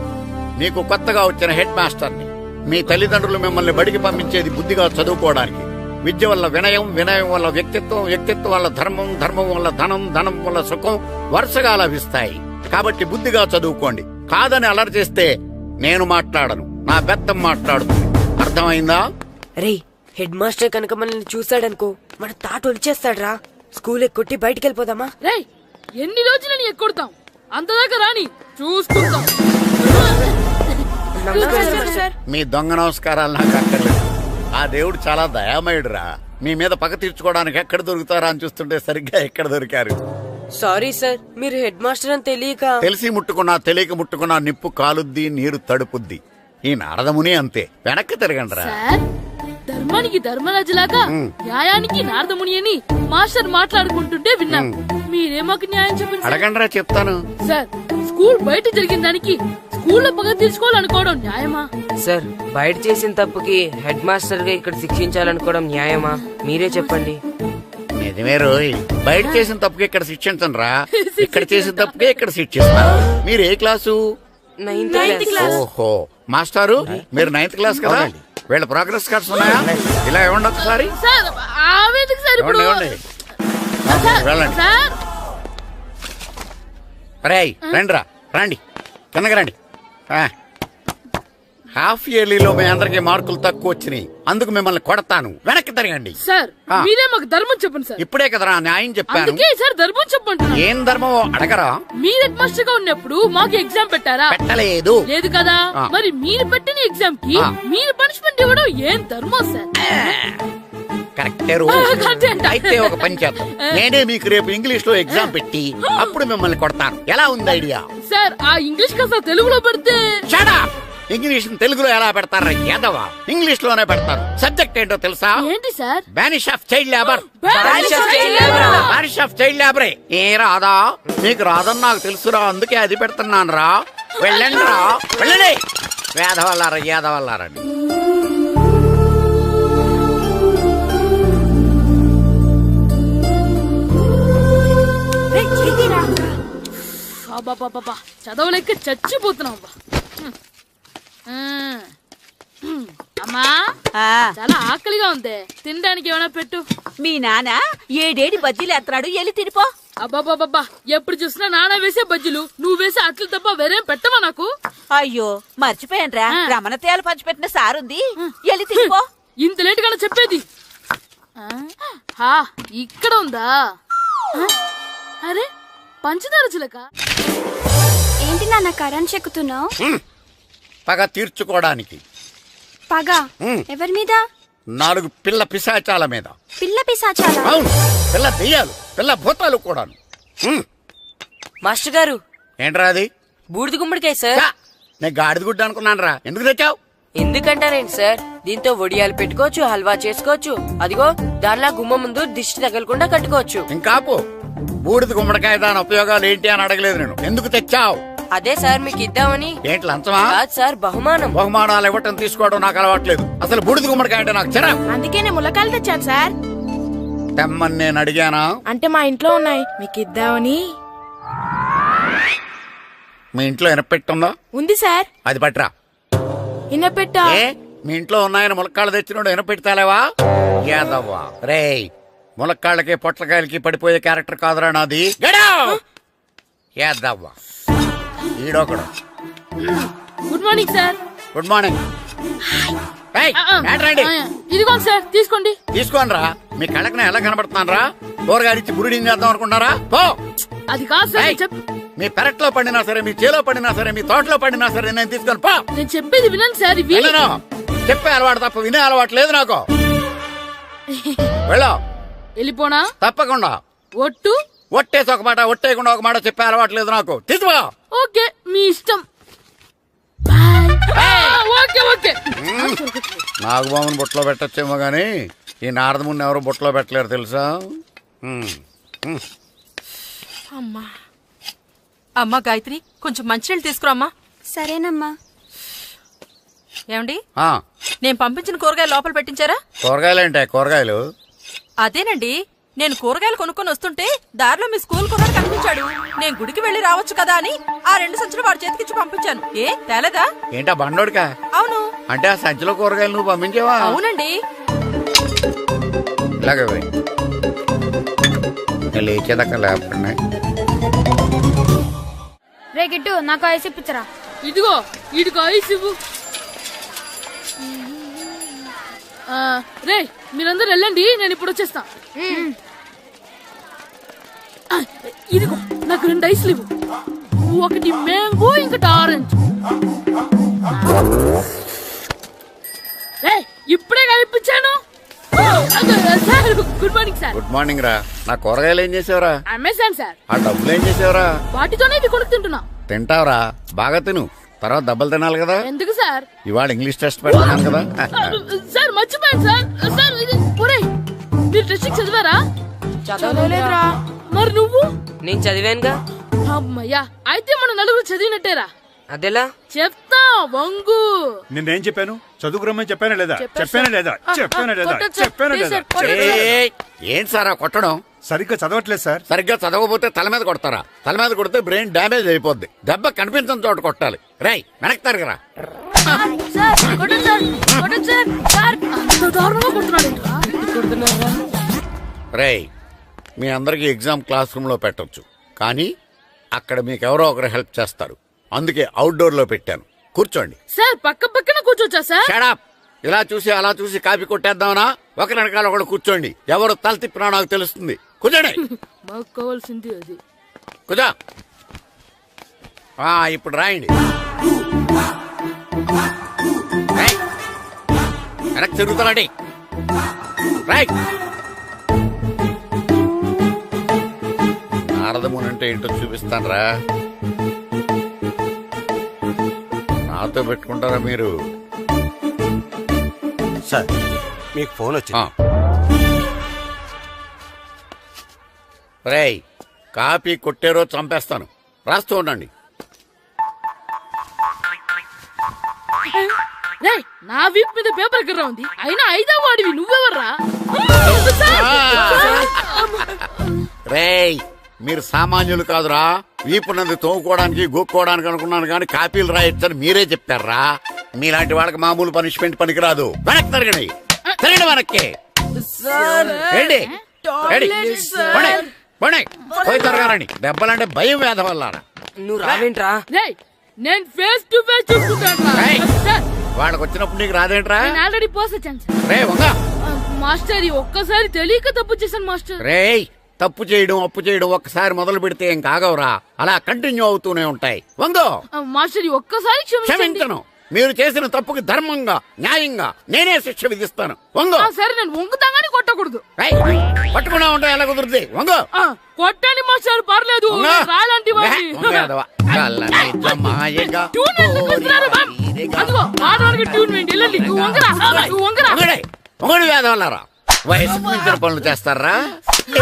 [SPEAKER 2] మీకు కొత్తగా వచ్చిన హెడ్ మాస్టర్ని. మీ తల్లిదండ్రులు మిమ్మల్ని బడికి పంపించేది బుద్ధిగా చదువుకోవడానికి. విద్య వల్ల వినయం, వినయం వల్ల వ్యక్తిత్వం, వ్యక్తిత్వం వల్ల ధర్మం, ధర్మం వల్ల ధనం, ధనం వల్ల సుఖం వరుసగా లభిస్తాయి. కాబట్టి బుద్ధిగా చదువుకోండి. కాదని అలర్ చేస్తే నేను మాట్లాడను, నా బెత్తం మాట్లాడుతుంది. అర్థమైందా?
[SPEAKER 8] రే హెడ్ మాస్టర్ కనుక మనల్ని చూసాడనుకో మన తాట వచ్చేస్తాడ్రా. స్కూల్ ఎక్కొట్టి బయటికి వెళ్ళిపోదామా?
[SPEAKER 5] రే ఎన్ని రోజులని ఎక్కొడతాం? అంతదాకా రాని చూసుకుంటాం.
[SPEAKER 2] మీ దొంగ నమస్కారాలు నాకు అక్కర్లేదు. ఆ దేవుడు చాలా దయామయుడురా. మీ మీద పగ తీర్చుకోవడానికి ఎక్కడ దొరుకుతారా అని చూస్తుంటే సరిగ్గా ఎక్కడ దొరికారు.
[SPEAKER 8] సారీ సార్, మీరు హెడ్ మాస్టర్ అని తెలియక.
[SPEAKER 2] తెలిసి ముట్టుకున్నా తెలియక ముట్టుకున్నా నిప్పు కాలుద్ది, నీరు తడుపుద్ది. ఈ నారదముని అంతే. వెనక్కి తిరగండి రా.
[SPEAKER 5] సార్, ధర్మానికి ధర్మరాజులాగా న్యాయానికి నారదముని అని మాస్టర్ మాట్లాడుకుంటుంటే విన్నాం. మీరే మాకు న్యాయం చెప్పండి.
[SPEAKER 2] అడగండి రా, చెప్తాను.
[SPEAKER 5] సార్, స్కూల్ బయట జరిగిన దానికి స్కూల్లో పగ తీర్చుకోవాలనుకోవడం న్యాయమా?
[SPEAKER 10] సార్, బయట చేసిన తప్పుకి హెడ్ మాస్టర్ గా ఇక్కడ శిక్షించాలనుకోవడం న్యాయమా? మీరే చెప్పండి.
[SPEAKER 2] నిజమే రోయ్, బయట చేసిన తప్పుకి ఇక్కడ శిక్షించను రా. ఇక్కడ చేసిన తప్పుకే ఇక్కడ శిక్షిస్తాను. మీరు ఏ క్లాసు?
[SPEAKER 10] 9th class.
[SPEAKER 2] ఓహో, మాస్టారు మీరు 9th క్లాస్ కదా? వీళ్ళ ప్రోగ్రెస్ కార్డ్స్ ఉన్నాయా? ఇలా ఇవ్వండి ఒకసారి.
[SPEAKER 5] సార్, ఆవేదకు సార్ ఇప్పుడు.
[SPEAKER 2] ఇవ్వండి. వెళ్ళండి.
[SPEAKER 5] సార్,
[SPEAKER 2] రేయ్ రండి రా, రండి కిందకి రండి. హాఫ్ ఇయర్లీలో మీ అందరికి మార్కులు తక్కువ వచ్చినాయి, అందుకు మిమ్మల్ని కొడతాను. వెనక్కి తిరగండి.
[SPEAKER 5] సార్ మీరే మాకు ధర్మం చెప్పండి సార్.
[SPEAKER 2] ఇప్పుడే కదరా న్యాయం చెప్పాను.
[SPEAKER 5] అందుకే సార్ ధర్మం చెప్పండి.
[SPEAKER 2] ఏం ధర్మం అడగరా?
[SPEAKER 5] మీరు హెడ్ మాస్టర్ గా ఉన్నప్పుడు మాకు ఎగ్జామ్ పెట్టారా?
[SPEAKER 2] పెట్టలేదు.
[SPEAKER 5] లేదు కదా. మరి మీరు పెట్టిన ఎగ్జామ్ కి మీరు పనిష్మెంట్ ఇవ్వడం ఏం ధర్మం సార్?
[SPEAKER 2] కరెక్టే. అయితే ఒక పని చేద్దాం, నేనే మీకు రేపు ఇంగ్లీష్ లో ఎగ్జామ్ పెట్టి అప్పుడు మిమ్మల్ని కొడతాను. ఎలా ఉంది ఐడియా?
[SPEAKER 5] సార్, ఆ ఇంగ్లీష్ కాస్త తెలుగులో పెడితే.
[SPEAKER 2] ఇంగ్లీష్ తెలుగులో ఎలా పెడతారా యాదవా? ఇంగ్లీష్ లోనే పెడతారు. సబ్జెక్ట్ ఏంటో తెలుసా?
[SPEAKER 5] ఏంటి sir?
[SPEAKER 2] Banish of child labour.
[SPEAKER 5] Banish
[SPEAKER 2] banish of child లేబరే. ఏ రాదా? మీకు రాదని నాకు తెలుసురా, అందుకే అది పెడుతున్నాను రా. వెళ్ళండి రా, వెళ్ళండి. వేదవల్లారా, యాదవల్లారండి.
[SPEAKER 5] చదవలేక చచ్చిపోతున్నాం. అమ్మా, చాలా ఆకలిగా ఉంది, తినడానికి ఏమైనా పెట్టు.
[SPEAKER 11] మీ నాన్న ఏడేడి బజ్జీలు ఎత్తాడు, ఎల్లి తినిపో.
[SPEAKER 5] అబ్బాబాబా, ఎప్పుడు చూసినా నాన్న వేసే బజ్జీలు, నువ్వు వేసే అట్లు తప్ప వేరేం పెట్టవా నాకు?
[SPEAKER 11] అయ్యో మర్చిపోయానురా, రమణ తేలు పంచిపెట్టిన సారుంది, ఎల్లి తినిపో.
[SPEAKER 5] ఇంత లేట్ గా చెప్పేది. ఇక్కడ ఉందా? అరే పంచదార చిలక.
[SPEAKER 6] ఏంటి నాన్న కరెంట్ చెక్కుతున్నావు?
[SPEAKER 2] పగ తీర్చుకోవడానికి.
[SPEAKER 6] పగ ఎవరి మీద?
[SPEAKER 2] 4 పిల్ల పిశాచాల మీద.
[SPEAKER 6] పిల్ల పిశాచాలా?
[SPEAKER 2] అవును, పిల్ల దెయ్యాలు, పిల్ల భూతాలు కూడాను.
[SPEAKER 8] మాస్టర్ గారు,
[SPEAKER 2] ఏంట్రా అది?
[SPEAKER 8] బూడిద గుమ్మడికాయ సార్.
[SPEAKER 2] నేను గాడిద గుడ్డ అనుకున్నాను రా. ఎందుకు తెచ్చావు?
[SPEAKER 8] ఎందుకంటారేంటి సార్, దీంతో వడియాలు పెట్టుకోవచ్చు, హల్వా చేసుకోవచ్చు. అదిగో దానిలా గుమ్మ ముందు దిష్టి తగలకుండా కట్టుకోవచ్చు.
[SPEAKER 2] ఇంకాపు, బూడిద గుమ్మడికాయ దాని ఉపయోగాలు ఏంటి అని అడగలేదు నేను. ఎందుకు తెచ్చావు?
[SPEAKER 8] అదే సార్ మీకు ఇద్దామని.
[SPEAKER 2] ఏంటి లంచమా?
[SPEAKER 8] కాదు సార్, బహుమానం.
[SPEAKER 2] బహుమానాలు ఇవ్వటం తీసుకోవడం నాకు అలవాట్లేదు. అసలు బూడిద గుమ్మడికాయ అంటే నాకు చెరా.
[SPEAKER 11] అందుకే నేను ములకాయలు తెచ్చాను సార్.
[SPEAKER 2] తెమ్మని నేను అడిగానా?
[SPEAKER 11] అంటే మా ఇంట్లో ఉన్నాయి, మీకు ఇద్దామని.
[SPEAKER 2] మీ ఇంట్లో ఎనపెట్టుందో?
[SPEAKER 8] ఉంది సార్.
[SPEAKER 2] అది పట్రా.
[SPEAKER 8] ఇన్నపెట్టా?
[SPEAKER 2] ఏ మీ ఇంట్లో ఉన్నాయని ములక్కాళ్ళు తెచ్చినోడు ఎనపెడతాలేవా? యాదవ్వా రేయ్, ములక్కాళ్ళకి పొట్లకాయలకి పడిపోయే క్యారెక్టర్ కాదురా నాది. యాదవ్వా ఈడొకడు.
[SPEAKER 5] Good morning sir.
[SPEAKER 2] Good morning.
[SPEAKER 5] ఇదిగోండి సార్, తీసుకోండి.
[SPEAKER 2] తీసుకోనరా, మీ కళ్ళకి నేను ఎలా కనబడుతున్నాను రా? కూరగాయలిచ్చి బురుడి చేద్దాం అనుకుంటారా? పో.
[SPEAKER 5] అది కాదు సార్.
[SPEAKER 2] మీ పెరట్లో పండినా సరే, మీ చేలో పండినా సరే, మీ తోటలో పండినా సరే నేను తీసుకొని పో.
[SPEAKER 5] నేను చెప్పేది వినండి సార్. ఇవి
[SPEAKER 2] చెప్పే అలవాటు తప్ప వినే అలవాటు లేదు నాకు. వెళ్ళో.
[SPEAKER 5] వెళ్ళిపోనా?
[SPEAKER 2] తప్పకుండా.
[SPEAKER 5] ఒట్టు?
[SPEAKER 2] ఒట్టేసి ఒక మాట, ఒట్టేయకుండా ఒక మాట చెప్పే అలవాటు లేదు నాకు. తీసుకో.
[SPEAKER 5] ఓకే, మీ ఇష్టం. Okay okay.
[SPEAKER 2] నాగబాబుని బుట్టలో పెట్టచ్చేమో గాని ఈ నారదముని ఎవరు బుట్టలో పెట్టలేరు తెలుసా?
[SPEAKER 11] అమ్మా గాయత్రి, కొంచెం మంచినీళ్ళు తీసుకురామ్మా.
[SPEAKER 8] సరేనమ్మా.
[SPEAKER 11] ఏమండి, నేను పంపించిన కూరగాయలు లోపల పెట్టించారా?
[SPEAKER 2] కూరగాయలేంటే కూరగాయలు?
[SPEAKER 11] అదేనండి, నేను కూరగాయలు కొనుక్కొని వస్తుంటే దారిలో మీ స్కూల్ కుర్రాడు కనిపించాడు. నేను గుడికి వెళ్లి రావచ్చు కదా అని ఆ 2 సంచులు వాడి చేతికిచ్చి పంపించాను. ఏ తేలేదా?
[SPEAKER 2] ఏంటా బండోడికా?
[SPEAKER 11] అవును.
[SPEAKER 2] అంటే ఆ సంచిలో కూరగాయలు నువ్వు పంపించావా?
[SPEAKER 11] అవునండి.
[SPEAKER 2] ఇలాగే లేచేదాకా లేకుండా.
[SPEAKER 6] రే గిట్టు, నాకు ఐస్ ఇప్పించరా.
[SPEAKER 5] ఇదిగో ఇదిగో ఐస్ ఇవ్వు. రే మీరందరూ వెళ్ళండి, నేను ఇప్పుడు వచ్చేస్తా. ఇదిగో నాకు 2 ఐస్లు ఇవ్వు. ఒకటి మ్యాంగో, ఇంకటి ఆరెంజ్. ఇప్పుడే కనిపించాను. Sir good morning sir.
[SPEAKER 2] Good morning రా. నా కూరగాయలు ఏం చేసావురా?
[SPEAKER 5] Amazon sir.
[SPEAKER 2] ఆ డబ్బులు ఏం చేసావురా?
[SPEAKER 5] వాటితోనే ఇది కొనుక్కు తింటున్నా.
[SPEAKER 2] తింటావురా, బాగా తిను. తర్వాత దెబ్బలు తినాలి కదా.
[SPEAKER 5] ఎందుకు సార్?
[SPEAKER 2] ఇవాళ ఇంగ్లీష్ టెస్ట్ పెడతాను కదా.
[SPEAKER 5] సార్ మర్చిపోయాను సార్. సార్ ఇది మీరు టెస్టింగ్ చదివారా?
[SPEAKER 10] చదవలేదురా.
[SPEAKER 5] మరి నువ్వు?
[SPEAKER 10] నేను చదివానుగా.
[SPEAKER 5] అమ్మయ్యా, అయితే మన నలుగురు చదివినట్టేరా.
[SPEAKER 10] అదెలా?
[SPEAKER 5] చెప్తా వంగు.
[SPEAKER 4] నిన్నేం చెప్పాను? చదువుకురమ్మని చెప్పానా లేదా? చెప్పానా లేదా? చెప్పానా లేదా? చెప్పానా లేదా?
[SPEAKER 2] ఏంటి సార్ ఆ కొట్టడం?
[SPEAKER 4] సరిగ్గా చదవట్లేదు సార్.
[SPEAKER 2] సరిగ్గా చదవకపోతే తల మీద కొడతారా? తల మీద కొడితే బ్రెయిన్ డ్యామేజ్ అయిపోద్ది. దెబ్బ కనిపించని చోట కొట్టాలి. రై వెనక్కి తరగరా. రై మీ అందరికి ఎగ్జామ్ క్లాస్ రూమ్ లో పెట్టొచ్చు, కానీ అక్కడ మీకు ఎవరో ఒకరు హెల్ప్ చేస్తారు. అందుకే అవుట్డోర్ లో పెట్టాను. కూర్చోండి.
[SPEAKER 5] సార్ పక్క పక్కన కూర్చోచ్చా సార్?
[SPEAKER 2] షడప్. ఇలా చూసి అలా చూసి కాపీ కొట్టేద్దామనా? ఒకరి వెనకాల ఒకడు కూర్చోండి. ఎవరు తల తిప్పినా నాకు తెలుస్తుంది. కూర్చోండి.
[SPEAKER 5] మాకు కావాల్సింది అది.
[SPEAKER 2] కూర్చో. ఇప్పుడు రాయండి. వెనక్కి తిరుగుతానండి. రాయ్. నారదముని అంటే ఏంటో చూపిస్తాను రా. నాతో పెట్టుకుంటారా మీరు?
[SPEAKER 12] సార్ మీకు ఫోన్ వచ్చింది.
[SPEAKER 2] రేయ్ కాపీ కొట్టేరో చంపేస్తాను. రాస్తూ ఉండండి.
[SPEAKER 5] నా వీప్ మీద పేపర్ కర్ర ఉంది, అయినా 5వ వాడివి నువ్వెవర్రా?
[SPEAKER 2] రేయ్ మీరు సామాన్యులు కాదురా. వీపున్నది తోముకోవడానికి గోక్కోవడానికి అనుకున్నాను, కానీ కాపీలు రాయొచ్చని మీరే చెప్పారా. మీలాంటి వాళ్ళకి మామూలు పనిష్మెంట్ పనికిరాదు. వెనక్కి తిరగండి. తిరగండి వెనక్కి. పోయి తిరగారండి. దెబ్బలంటే భయం వేద వల్ల.
[SPEAKER 10] నువ్వు రావేంట్రా?
[SPEAKER 5] నేను ఫేస్ టు ఫేస్ చూసుకుంటాను.
[SPEAKER 2] వాళ్ళకి వచ్చినప్పుడు నీకు రాదేంట్రా?
[SPEAKER 5] Already పోసొచ్చాను master. ఒక్కసారి తెలియక తప్పు చేశాను మాస్టర్.
[SPEAKER 2] రేయ్ తప్పు చేయడం అప్పు చేయడం ఒక్కసారి మొదలు పెడితే ఏం కాగవరా, అలా కంటిన్యూ అవుతూనే ఉంటాయి. వందో
[SPEAKER 5] మాస్టర్, ఒక్కసారి
[SPEAKER 2] క్షమించను. మీరు చేసిన తప్పుకి ధర్మంగా న్యాయంగా నేనే శిక్ష విధిస్తాను. వంగో.
[SPEAKER 5] సరే నేను వంగుతాగానే కొట్టకూడదు.
[SPEAKER 2] పట్టుకున్నా ఉంటా ఎలా కుదురుతుంది? వంగో.
[SPEAKER 5] కొట్టండి మాస్టర్, పర్లేదు. రాలంటి
[SPEAKER 2] వేదవల్లారా వయసు మించిన పనులు చేస్తారా?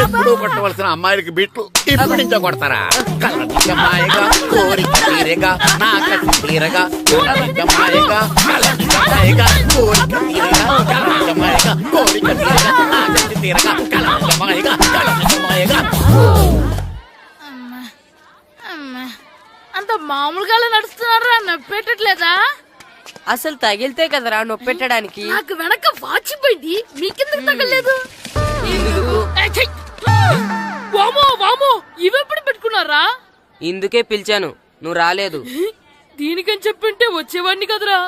[SPEAKER 2] ఎప్పుడు కొట్టవలసిన అమ్మాయిలకి బిట్లు ఇప్పుడు నుంచో కొడతారా? కళ్ళనిజమాయగా కోరిక తీరగా నా కసి తీరగా కళ్ళనిజమాయగా కళ్ళనిజమాయగా కోరిక తీరగా కళ్ళనిజమాయగా కోరిక తీరగా నా కసి తీరగా కళ్ళనిజమాయగా కళ్ళనిజమాయగా.
[SPEAKER 5] అంత మీరేంటో మామూలుగా నడుస్తున్నారా? నొప్పెట్టట్లేదా?
[SPEAKER 10] అసలు తగిలితే కదరా నొప్పెట్టడానికి.
[SPEAKER 5] నాకు వెనక వాచిపోయింది, మీకెందుకు తగలేదు? వామో వామో, ఇవెప్పుడు పెట్టుకున్నారా?
[SPEAKER 10] ఇందుకే పిలిచాను, నువ్వు రాలేదు.
[SPEAKER 5] దీనికని చెప్పింటే వచ్చేవాడిని కదరా.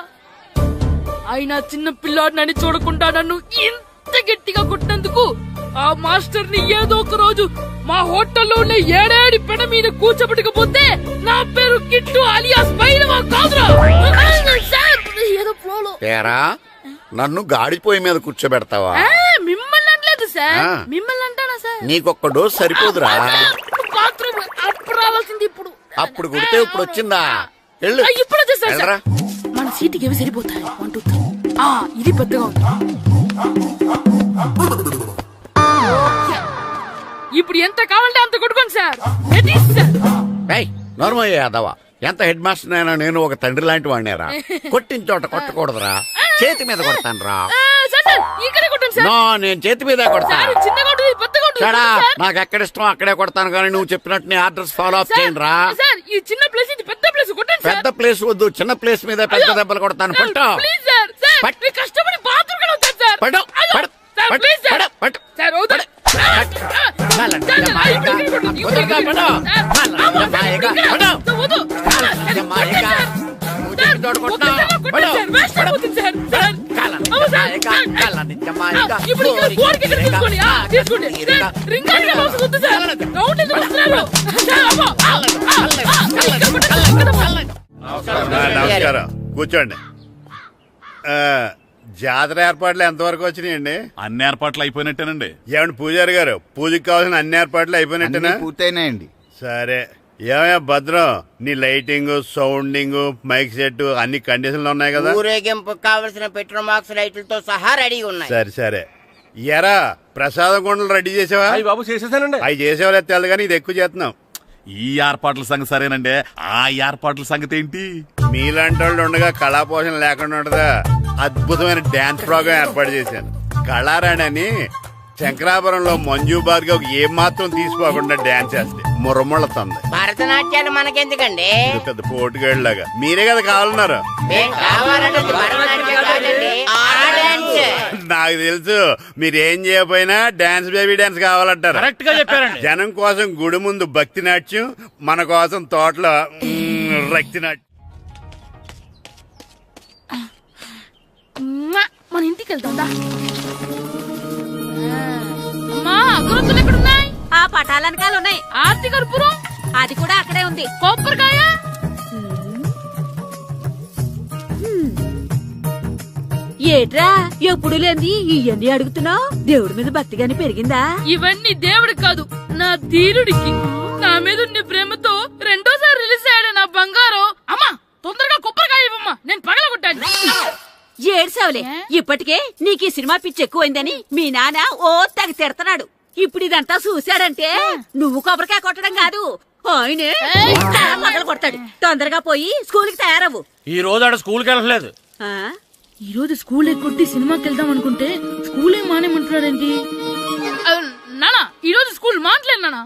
[SPEAKER 5] అయినా చిన్న పిల్లాడినని చూడకుండా నన్ను ఇంత గట్టిగా కొట్టినందుకు ఆ మాస్టర్ ని ఏదో ఒక రోజు మా హోటల్లో ఉన్న ఏడేడి పెడ మీద కూర్చోబెట్టకపోతే నా పేరు కిట్టు అలియాస్ బైరవా కాదురా. ఏదో ఫ్లోలో
[SPEAKER 2] తేరా నన్ను గాడిపోయి మీద కూర్చోబెడతావా?
[SPEAKER 5] మిమ్మల్ని అనలేదు సార్, మిమ్మల్ని అంటానా సార్?
[SPEAKER 2] నీకొక్క డోస్ సరిపోదురా?
[SPEAKER 5] బాత్రూమ్ అప్పుడు రావాల్సింది ఇప్పుడు.
[SPEAKER 2] అప్పుడు కుడితే ఇప్పుడు వచ్చిందా? వెళ్ళు.
[SPEAKER 5] ఇప్పుడు వచ్చేసారు సార్.
[SPEAKER 2] వెళ్ళరా.
[SPEAKER 5] మన సీటుకి ఏవి సరిపోతాయి? 1 2 3. ఇది పెద్దగా ఉంది. ఇప్పుడు ఎంత కావాలంటే అంత కొట్టుకోండి సార్.
[SPEAKER 2] నోర్మయ్య యాదవ, ఎంత హెడ్ మాస్టర్ అయినా నేను ఒక తండ్రి లాంటి వాడినేరా. కొట్టిన చోట కొట్టకూడదురా, చేతి మీద కొడతాను రా.
[SPEAKER 5] ఇక్కడే కొట్టండి సార్.
[SPEAKER 2] నో, నేను చేతి మీద కొడతా.
[SPEAKER 5] చిన్న కొట్టు, పెద్ద కొట్టు.
[SPEAKER 2] నాకు ఎక్కడ ఇష్టం అక్కడే కొడతాను, కానీ నువ్వు చెప్పినట్టు నీ ఆర్డర్స్ ఫాలో అప్ చేయండి రా.
[SPEAKER 5] సార్ ఈ చిన్న ప్లేస్, ఇది పెద్ద ప్లేస్, కొట్టండి సార్.
[SPEAKER 2] పెద్ద ప్లేస్ వద్దు, చిన్న ప్లేస్ మీద పెద్ద దెబ్బలు కొడతాను. పట్టు.
[SPEAKER 5] Please sir. సార్ మీరు కష్టపడి బాత్రూమ్ కూడా వచ్చారు సార్.
[SPEAKER 2] పట్టు. పట్టు.
[SPEAKER 5] Sir please sir.
[SPEAKER 2] పట్టు.
[SPEAKER 5] సార్ అవుతా.
[SPEAKER 1] నమస్కారం, కూర్చోండి. జాతర ఏర్పాట్లు ఎంతవరకు వచ్చినాయండి?
[SPEAKER 13] అన్ని ఏర్పాట్లు అయిపోయినట్టేనండి.
[SPEAKER 1] ఏమండి పూజారి గారు, పూజకి కావాల్సిన అన్ని ఏర్పాట్లు అయిపోయినట్టేనా?
[SPEAKER 12] పూర్తయినాయండి.
[SPEAKER 1] సరే. ఏమయ్యా భద్రం, నీ లైటింగ్, సౌండింగ్, మైక్ సెట్ అన్ని కండిషన్లు ఉన్నాయి కదా?
[SPEAKER 7] ఊరేగింపు కావలసిన పెట్రోల్ బాక్స్ లైట్లతో సహా రెడీగా ఉన్నాయి.
[SPEAKER 1] సరే సరే. ఎరా ప్రసాదం కొండలు రెడీ చేసావా?
[SPEAKER 12] బాబు చేసేసానండి.
[SPEAKER 1] అవి చేసేవాళ్ళు తెలు కానీ ఇది ఎక్కువ చేస్తున్నాం.
[SPEAKER 13] ఈ ఏర్పాట్ల సంగతి సరేనండి, ఆ ఏర్పాట్ల సంగతి ఏంటి?
[SPEAKER 1] మీలాంటి వాళ్ళు ఉండగా కళా పోషణ లేకుండా ఉండదా? అద్భుతమైన డాన్స్ ప్రోగ్రాం ఏర్పాటు చేశాను. కళారాణి అని శంకరాపురంలో మంజు భార్గవ్ ఏం మాత్రం తీసుకోకుండా డాన్స్ చేస్తే మురముళ్ళతుంది.
[SPEAKER 7] భరతనాట్యాలు మనకెందుకండి?
[SPEAKER 1] పెద్ద పోటుగాళ్ళలాగా మీరే కదా కావాలన్నారు. నాకు తెలుసు, మీరేం చేయకపోయినా డాన్స్ బేబీ డాన్స్ కావాలంటారు.
[SPEAKER 12] కరెక్ట్ గా చెప్పారండి.
[SPEAKER 1] జనం కోసం గుడి ముందు భక్తి నాట్యం, మన కోసం తోటలో రక్తి నాట్యం.
[SPEAKER 5] మన ఇంటికి వెళ్తుందా? అమ్మా అగరొత్తులు ఎక్కడున్నాయి?
[SPEAKER 8] ఆ పటాలనకాల ఉన్నాయి.
[SPEAKER 5] ఆర్తి కర్పూరం
[SPEAKER 8] అది కూడా అక్కడే ఉంది.
[SPEAKER 5] కొబ్బరికాయ
[SPEAKER 8] ఏట్రా ఎప్పుడు లేని ఇవన్నీ అడుగుతున్నావు? దేవుడి మీద భక్తి గాని పెరిగిందా?
[SPEAKER 5] ఇవన్నీ దేవుడికి కాదు, నా ధీరుడికి. నా మీద ఉండే ప్రేమతో రెండోసారి రిలీజ్ అయ్యాడు నా బంగారం. అమ్మా తొందరగా కొబ్బరికాయ ఇవ్వమ్మా, నేను పగలగొట్టాను.
[SPEAKER 8] ఏడ్సావులే, ఇప్పటికే నీకు ఈ సినిమా పిచ్చి ఎక్కువైందని మీ నాన్న ఓ తెగ తిడతాడు. ఇప్పుడు ఇదంతా చూశాడంటే నువ్వు కొబ్బరికాయ కొట్టడం కాదు, ఆయనే పగలు కొడతాడు. తొందరగా పోయి స్కూల్ కి తయారవ్వు.
[SPEAKER 12] ఈ రోజు ఆడ స్కూల్కి వెళ్ళలేదు.
[SPEAKER 5] ఈ రోజు స్కూల్ ఎక్కొట్టి సినిమాకి వెళ్దాం అనుకుంటే స్కూల్ ఏం మానేమంటున్నాడేంటి? నానా ఈ రోజు స్కూల్ మానట్లేదు నానా.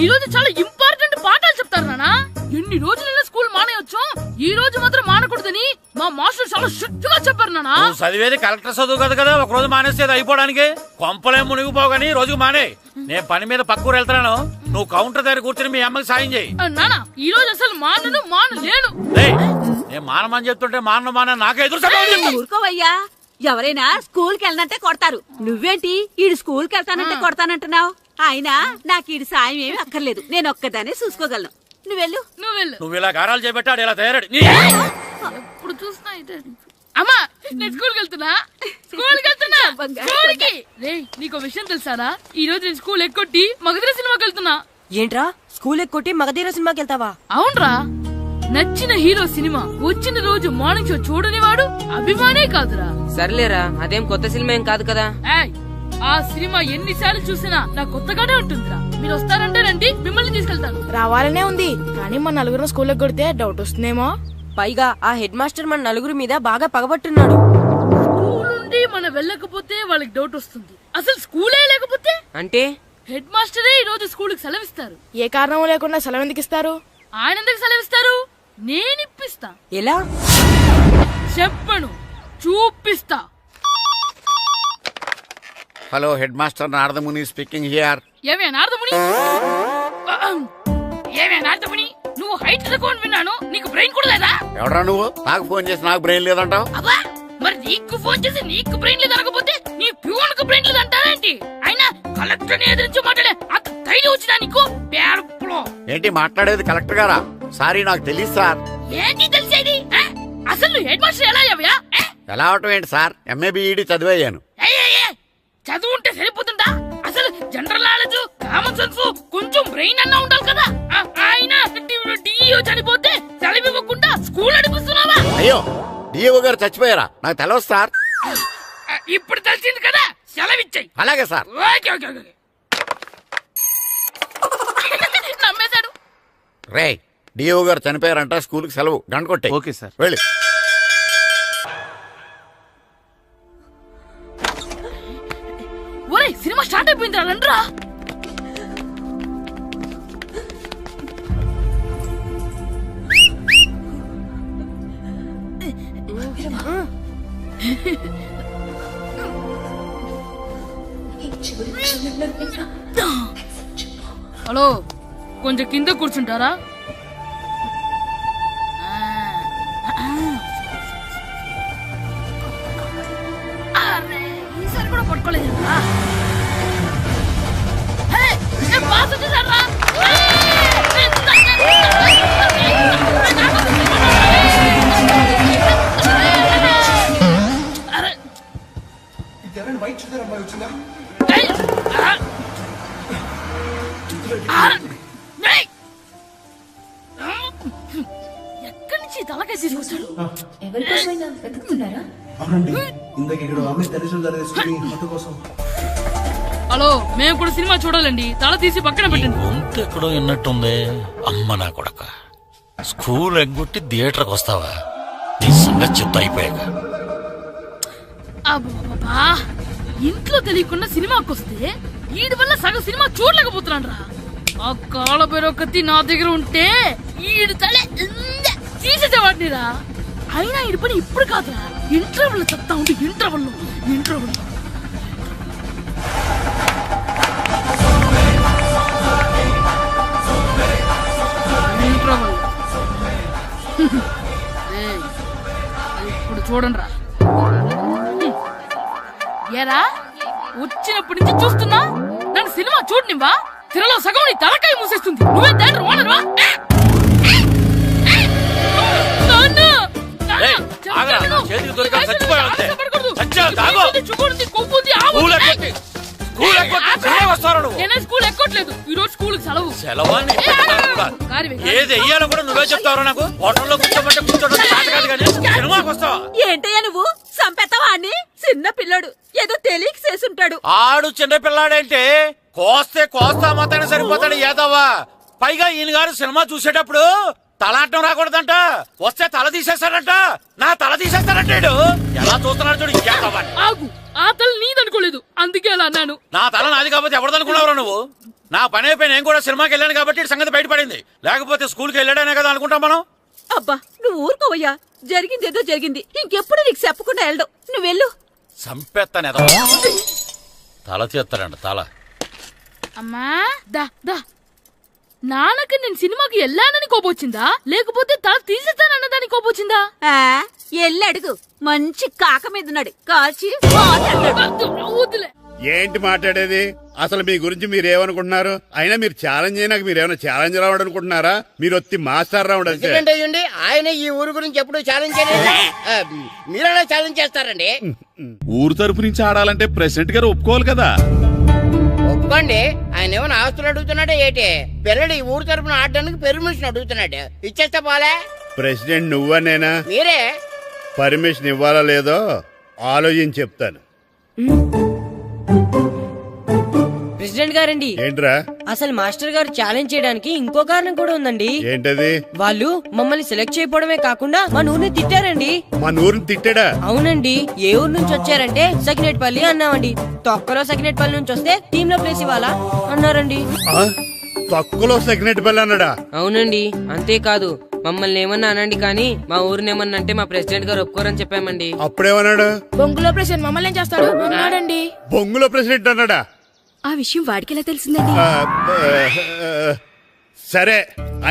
[SPEAKER 5] ఈ రోజు చాలా ఇంపార్టెంట్ పాఠాలు చెప్తారు నానా. ఎన్ని రోజులైనా స్కూల్ మానేయొచ్చు, ఈ రోజు మాత్రం మానకూడదని మా మాస్టర్ చాలా స్ట్రిక్ట్ గా చెప్పారు నానా.
[SPEAKER 12] చదివేది కలెక్టర్ చదువు కదా కదా, ఒక రోజు మానేసేది అయిపోవడానికి. కొంపలేం మునిగిపోగాని రోజుకు మానే. నేను పని మీద పక్కూరు వెళ్తున్నాను, నువ్వు కౌంటర్ దగ్గర కూర్చొని మీ అమ్మకి సాయం చేయి.
[SPEAKER 5] నానా ఈ రోజు అసలు మానలేను.
[SPEAKER 12] నేను మానమని చెప్తుంటే మాన నాకే ఎదురు.
[SPEAKER 8] ఊరుకోవయ్యా, ఎవరైనా స్కూల్ కి వెళ్ళనంటే కొడతారు. నువ్వేంటి ఈడు స్కూల్ కి వెళ్తానంటే కొడతానంటున్నావు? అయినా నాకు ఈడు సాయం ఏమి అక్కర్లేదు, నేను ఒక్కదానే చూసుకోగలను. నువ్వెళ్ళు.
[SPEAKER 12] నువ్వు ఇలా గారాలు చేపెట్టాడు, ఇలా తయారాడు.
[SPEAKER 5] ఎప్పుడు చూసినా ఇదే. అమ్మా నేను స్కూల్కి వెళ్తున్నా. స్కూల్కి నీకు విషయం తెలుసారా? ఈ రోజు నేను స్కూల్ ఎక్కొట్టి మగధీర సినిమాకి వెళ్తున్నా.
[SPEAKER 11] ఏంట్రా స్కూల్ ఎక్కొట్టి మగధీర సినిమాకి వెళ్తావా?
[SPEAKER 5] అవునరా, నచ్చిన హీరో సినిమా వచ్చిన రోజు మార్నింగ్ షో చూడని వాడు అభిమానే కాదురా.
[SPEAKER 10] సర్లేరా, అదేం కొత్త సినిమా ఏం కాదు కదా.
[SPEAKER 5] ఆ సినిమా ఎన్నిసార్లు చూసినా నాకు కొత్తగానే ఉంటుందిరా. మీరు వస్తారంటే రండి, మిమ్మల్ని తీసుకెళ్తాను.
[SPEAKER 11] రావాలనే ఉంది, కానీ మన నలుగురు స్కూల్ కొడితే డౌట్ వస్తుందేమో. పైగా ఆ హెడ్ మాస్టర్ మన నలుగురి మీద బాగా పగబట్టున్నాడు.
[SPEAKER 5] స్కూల్ నుండి మనం వెళ్ళకపోతే వాళ్ళకి డౌట్ వస్తుంది. అసలు స్కూలే లేకపోతే
[SPEAKER 10] అంటే
[SPEAKER 5] హెడ్ మాస్టరే ఈ రోజు స్కూల్ కి సెలవిస్తారు.
[SPEAKER 11] ఏ కారణం లేకుండా సెలవు ఎందుకు ఇస్తారు?
[SPEAKER 5] ఆయన ఎందుకు సెలవిస్తారు? నేను ఇప్పిస్తా.
[SPEAKER 10] ఎలా
[SPEAKER 5] చెప్పను, చూపిస్తా.
[SPEAKER 2] Hello head master Naradamuni speaking here.
[SPEAKER 5] ఏమే నారదముని, ఏమే నారదముని, నువ్వు హైట్ తక్కువ విన్నాను, నీకు బ్రెయిన్ కూడా లేదా?
[SPEAKER 2] ఎవడా నువ్వు? నాకు ఫోన్ చేసి నాకు బ్రెయిన్ లేదంటావు?
[SPEAKER 5] అబ్బా, మరి నీకు ఫోన్ చేసి నీకు బ్రెయిన్ లేదు అనకపోతే నీ ప్యూన్ కు బ్రెయిన్ లేదు అంటారేంటి? అయినా కలెక్టర్ ని ఎదిరించి మాట్లాడే అంత ధైర్యం వచ్చినా నీకు?
[SPEAKER 2] ఏంటి మాట్లాడేది కలెక్టర్ గారా? సారీ నాకు తెలియదు సార్.
[SPEAKER 5] ఏంటి తెలిసేది? అసలు నువ్వు హెడ్ మాస్టర్ ఎలా అయ్యావా?
[SPEAKER 2] ఎలా అవటం ఏంటి సార్, ఎంఏ బిఈడి చదివయ్యాను.
[SPEAKER 5] చదువు ఉంటే సరిపోతుందా? అసలు జనరల్ నాలెడ్జ్, కామన్ సెన్స్, కొంచెం బ్రెయిన్ అన్నా ఉండాలి కదా. ఆయన డిఇఓ చనిపోతే సెలవివ్వకుండా స్కూల్ నడిపిస్తున్నావా?
[SPEAKER 2] అయ్యో, డిఓ గారు చచ్చిపోయారా? నాకు తెలవదు సార్.
[SPEAKER 5] ఇప్పుడు తెలిసింది కదా, సెలవిచ్చాయి.
[SPEAKER 2] అలాగే సార్.
[SPEAKER 5] నమ్మేశాడు.
[SPEAKER 2] రే, డిఓ గారు చనిపోయారంట, స్కూల్ కి సెలవు, గంట కొట్టే.
[SPEAKER 4] Okay sir.
[SPEAKER 2] వెళ్ళి.
[SPEAKER 5] ఒరేయ్, సినిమా స్టార్ట్ అయిపోయింది రండ్రా. హలో, కొంచెం కింద కూర్చుంటారా? ఈసారి కూడా పట్టుకోలేదు. ఎక్కడి నుంచి తలకాయ తీసుకొచ్చాడు? హలో, మేము కూడా సినిమా చూడాలండి, తల తీసి పక్కన పెట్టండి.
[SPEAKER 12] గొంతు ఎక్కడో విన్నట్టుంది. అమ్మ నా కొడక, స్కూల్ ఎగ్గొట్టి థియేటర్కి వస్తావా? నీ సంగతి చెప్తా అయిపోయాక.
[SPEAKER 5] అబ్బా, ఇంట్లో తెలియకుండా సినిమాకి వస్తే వీడి వల్ల సగం సినిమా చూడలేకపోతున్నాను రా. ఆ కాళ్ళ బెరొకతి నా దగ్గర ఉంటే ఈడు తలే తీసేసేవాడిని రా. అయినా ఈడి పని ఇప్పుడు కాదురా, ఇంటర్వెల్ చెప్తా ఉంటే ఇంటర్వెల్ ఇప్పుడు చూడండి రా. ఏరా, వచ్చినప్పటి నుంచి చూస్తున్నా, నన్ను సినిమా చూడనివ్వా? తిరలో సగం నీ తలకాయ మూసేస్తుంది. నువ్వే థియేటర్ ఓనర్వా? స్కూల్ ఎక్కట్లేదు, ఈ రోజు స్కూల్ సెలవు.
[SPEAKER 12] ఏది వెయ్యాలో కూడా నువ్వే చెప్తావు. నాకు హోటల్లో కూర్చోమంటే కూర్చోడం కాదు కానీ సినిమాకి వస్తావా?
[SPEAKER 8] ఏంటయ్యా నువ్వు సంపెత్తవా అని? చిన్న పిల్లాడు, ఏదో తెలియక చేసుంటాడు.
[SPEAKER 12] ఆడు చిన్న పిల్లాడంటే కోస్తా మాత్రమే సరిపోతాడు ఏదవ్వా. పైగా ఈయన గారు సినిమా చూసేటప్పుడు తలాటం రాకూడదంట, వస్తే తల తీసేస్తాడంట. నా తల తీసేస్తాడంటాడు. ఎలా చూస్తున్నాడు చూడు.
[SPEAKER 5] ఆగు, ఆ తల నీదనుకోలేదు, అందుకే అలా అన్నాను.
[SPEAKER 12] నా తల నాది కాబట్టి ఎవరిదనుకున్నావురా నువ్వు? నా పని అయిపోయి నేను కూడా సినిమాకి వెళ్ళాను కాబట్టి సంగతి బయటపడింది. లేకపోతే స్కూల్కి వెళ్ళాడనే కదా అనుకుంటాం మనం.
[SPEAKER 8] అబ్బా, నువ్వు ఊరుకోవయ్యా. జరిగిందేదో జరిగింది, ఇంకెప్పుడు నీకు చెప్పకుండా వెళ్ళడు. నువ్వు వెళ్ళు.
[SPEAKER 12] సంపెత్తనే తల తీస్తాడంట తల.
[SPEAKER 5] అమ్మా దా దా, నాన్నకి నేను సినిమాకి వెళ్ళానని కోపొచ్చిందా, లేకపోతే తల తీసేస్తానన్నదాని కోపొచ్చిందా?
[SPEAKER 8] ఎల్లి అడుగు, మంచి కాక మీద ఉన్నాడు, కాల్చి
[SPEAKER 5] వద్దులే.
[SPEAKER 1] ఏంటి మాట్లాడేది? అసలు మీ గురించి మీరేమనుకుంటున్నారు? అయినా మీరు ఛాలెంజ్ అయినా మీరేమైనా ఛాలెంజ్ రావడం అనుకుంటున్నారా? మీరు వచ్చి మాస్టర్ రావడం.
[SPEAKER 7] ఆయన ఈ ఊరు గురించి ఎప్పుడు ఛాలెంజ్ చేయలేదు, మీరెలా ఛాలెంజ్ చేస్తారండి?
[SPEAKER 13] ఊరు తరపు నుంచి ఆడాలంటే ప్రెసిడెంట్ గారు ఒప్పుకోవాలి కదా.
[SPEAKER 7] ఒప్పుకోండి. ఆయన ఏమైనా ఆస్తులు అడుగుతున్నాడే ఏంటి? పిల్లడు ఈ ఊరు తరపున ఆడడానికి పెర్మిషన్ అడుగుతున్నాడు, ఇచ్చేస్తే పోలే.
[SPEAKER 1] ప్రెసిడెంట్ నువ్వా నేనా?
[SPEAKER 7] మీరే.
[SPEAKER 1] పర్మిషన్ ఇవ్వాలా లేదో ఆలోచించి చెప్తాను.
[SPEAKER 10] ప్రెసిడెంట్ గారండి,
[SPEAKER 1] ఏంట్రా?
[SPEAKER 10] అసలు మాస్టర్ గారు ఛాలెంజ్ చేయడానికి ఇంకో కారణం కూడా ఉందండి.
[SPEAKER 1] ఏంటది?
[SPEAKER 10] వాళ్ళు మమ్మల్ని సెలెక్ట్ చేయకపోవడమే కాకుండా మా ఊరిని తిట్టారండి.
[SPEAKER 1] మా ఊరిని తిట్టాడా?
[SPEAKER 10] అవునండి. ఏ ఊరు నుంచి వచ్చారంటే సకినేట్పల్లి అన్నామండి. తొక్కలో సకినేట్పల్లి నుంచి వస్తే టీమ్ లో ప్లేస్ ఇవ్వాలా అన్నారండి.
[SPEAKER 1] తక్కువలో సెకండ్ పిల్ల అన్నాడా?
[SPEAKER 10] అవునండి, అంతేకాదు మమ్మల్ని ఏమన్నా అనండి కానీ మా ఊరిని ఏమన్నా అంటే మా ప్రెసిడెంట్ గారు ఒప్పుకోరని చెప్పామండి.
[SPEAKER 1] అప్పుడేమన్నాడు?
[SPEAKER 6] బొంగులో ప్రెసిడెంట్ మమ్మల్ని ఏం చేస్తాడు అన్నాడండి.
[SPEAKER 1] బొంగులో ప్రెసిడెంట్ అన్నాడా?
[SPEAKER 6] ఆ విషయం వాడికి ఎలా తెలిసిందండి?
[SPEAKER 1] సరే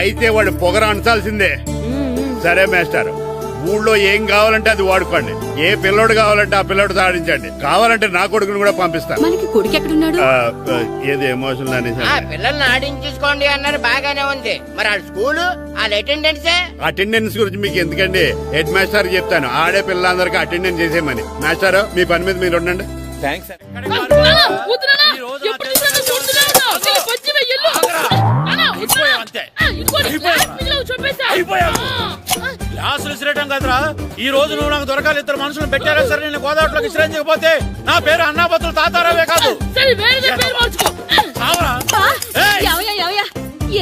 [SPEAKER 1] అయితే వాడు పొగర అంచాల్సిందే. సరే మాస్టర్, ఊళ్ళో ఏం కావాలంటే అది వాడుకోండి. ఏ పిల్లోడు కావాలంటే ఆ పిల్లోడు సాధించండి. కావాలంటే నా కొడుకుని కూడా పంపిస్తాను.
[SPEAKER 6] మనకి కొడుకు ఎక్కడున్నాడు?
[SPEAKER 1] ఏది ఎమోషనల్ అనేసి
[SPEAKER 7] ఆ పిల్లల్ని ఆడించేసుకోండి అన్నారు, బాగానే ఉంది. మరి వాళ్ళ స్కూలు వాళ్ళ అటెండెన్సే.
[SPEAKER 1] అటెండెన్స్ గురించి మీకు ఎందుకండి, హెడ్ మాస్టర్ చెప్తాను. ఆడే పిల్లలందరికీ అటెండెన్స్ చేసేయమని. మాస్టర్ మీ పని మీద మీరు ఉండండి.
[SPEAKER 9] థ్యాంక్స్.
[SPEAKER 12] క్లాసులు విసిరేయటం కదరా, ఈ రోజు నువ్వు నాకు దొరకాలి. ఇద్దరు మనుషులు పెట్టారా సరే, నేను గోదావరిలోకి విసిరించకపోతే నా పేరు అన్నాపతులు తాతారావే కాదు.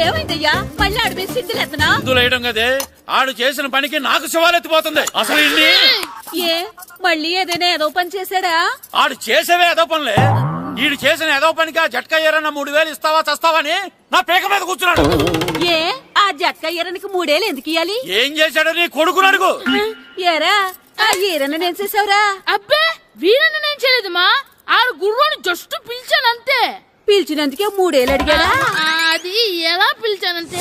[SPEAKER 8] ఏమైందయ్యా మళ్ళీ ఆడు మీద సిద్ధులు ఎత్తనా?
[SPEAKER 12] వేయడం కదే, ఆడు చేసిన పనికి నాకు శివాలెత్తిపోతుంది. అసలు ఇన్ని
[SPEAKER 8] ఏ మళ్ళీ ఏదైనా ఏదో పని చేశాడా?
[SPEAKER 12] ఆడు చేసేవే ఏదో పనులే. ఈడు చేసిన ఏదో పనికి ఆ జట్కా ఏరన్నా 3000 ఇస్తావా చస్తావని నా పేక మీద కూర్చున్నాడు.
[SPEAKER 8] ఏ ఆ జట్క ఈరనికి 3 ఏళ్ళు ఎందుకు ఇయ్యాలి?
[SPEAKER 12] ఏం చేశాడో నీ కొడుకుని అడుగు.
[SPEAKER 8] ఏరా ఆ ఈరన్న నేను చేసావురా?
[SPEAKER 5] అబ్బే వీరన్న నేను చేయలేదమ్మా, ఆడు గుర్రాన్ని జస్ట్ పిలిచానంతే.
[SPEAKER 8] పిలిచినందుకే 3 ఏళ్ళు అడిగాడా?
[SPEAKER 5] అది ఎలా పిలిచానంతే.